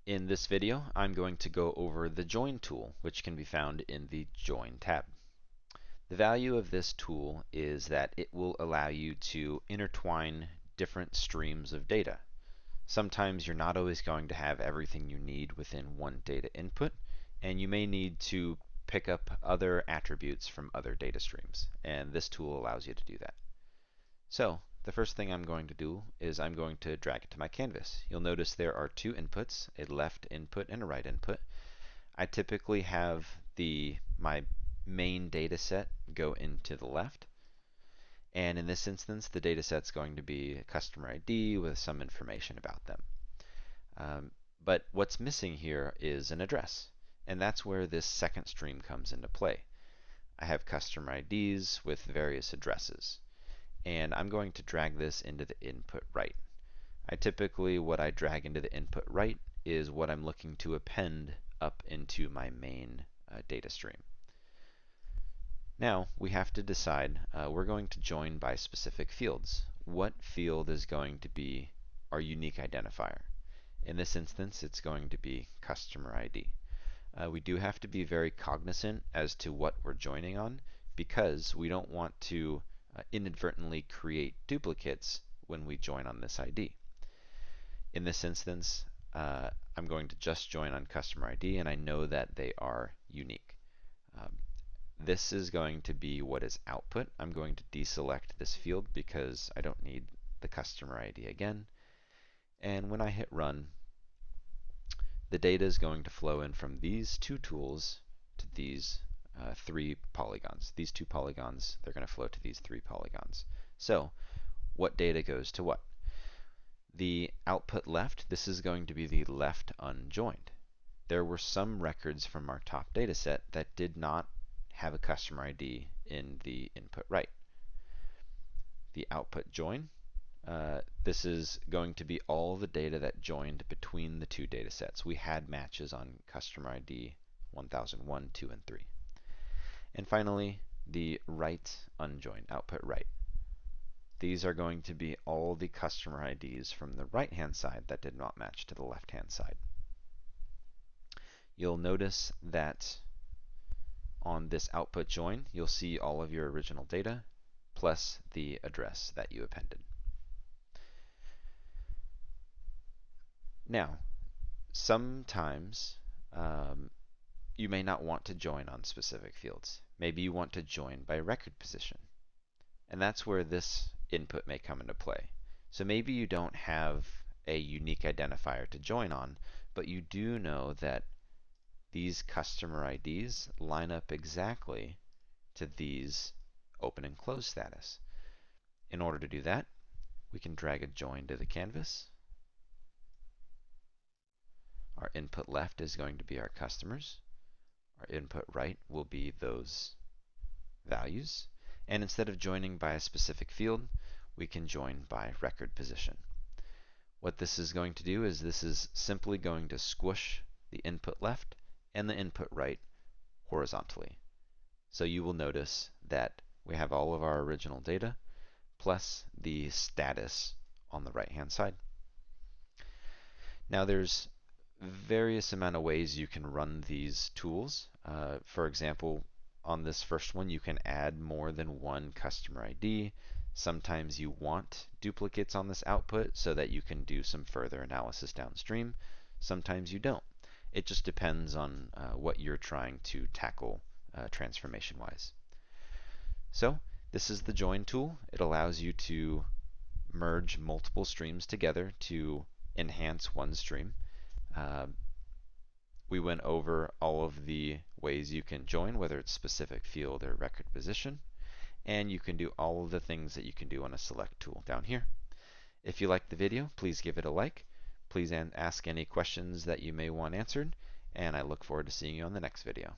In this video, I'm going to go over the Join tool, which can be found in the Join tab. The value of this tool is that it will allow you to intertwine different streams of data. Sometimes you're not always going to have everything you need within one data input, and you may need to pick up other attributes from other data streams, and this tool allows you to do that. So, the first thing I'm going to do is I'm going to drag it to my canvas. You'll notice there are two inputs, a left input and a right input. I typically have my main data set go into the left, and in this instance the data set's going to be a customer ID with some information about them. But what's missing here is an address, and that's where this second stream comes into play. I have customer IDs with various addresses, and I'm going to drag this into the input right. What I drag into the input right is what I'm looking to append up into my main data stream. Now we have to decide, we're going to join by specific fields. What field is going to be our unique identifier? In this instance, it's going to be customer ID. We do have to be very cognizant as to what we're joining on, because we don't want to inadvertently create duplicates when we join on this ID. In this instance, I'm going to just join on customer ID, and I know that they are unique. This is going to be what is output. I'm going to deselect this field because I don't need the customer ID again. And when I hit run, the data is going to flow in from these two tools to these three polygons. These two polygons, they're going to flow to these three polygons. So, what data goes to what? The output left, this is going to be the left unjoined. There were some records from our top data set that did not have a customer ID in the input right. The output join, this is going to be all the data that joined between the two data sets. We had matches on customer ID 1001, 2, and 3. And finally, the right unjoined, output right. These are going to be all the customer IDs from the right-hand side that did not match to the left-hand side. You'll notice that on this output join, you'll see all of your original data plus the address that you appended. Now, sometimes you may not want to join on specific fields. Maybe you want to join by record position. And that's where this input may come into play. So maybe you don't have a unique identifier to join on, but you do know that these customer IDs line up exactly to these open and close status. In order to do that, we can drag a join to the canvas. Our input left is going to be our customers. Our input right will be those values. And instead of joining by a specific field, we can join by record position. What this is going to do is this is simply going to squish the input left and the input right horizontally. So you will notice that we have all of our original data plus the status on the right-hand side. Now there's various amount of ways you can run these tools. For example, on this first one, you can add more than one customer ID. Sometimes you want duplicates on this output so that you can do some further analysis downstream. Sometimes you don't. It just depends on what you're trying to tackle transformation-wise. So this is the join tool. It allows you to merge multiple streams together to enhance one stream. We went over all of the ways you can join, whether it's specific field or record position, and you can do all of the things that you can do on a select tool down here. If you liked the video, please give it a like. Please ask any questions that you may want answered, and I look forward to seeing you on the next video.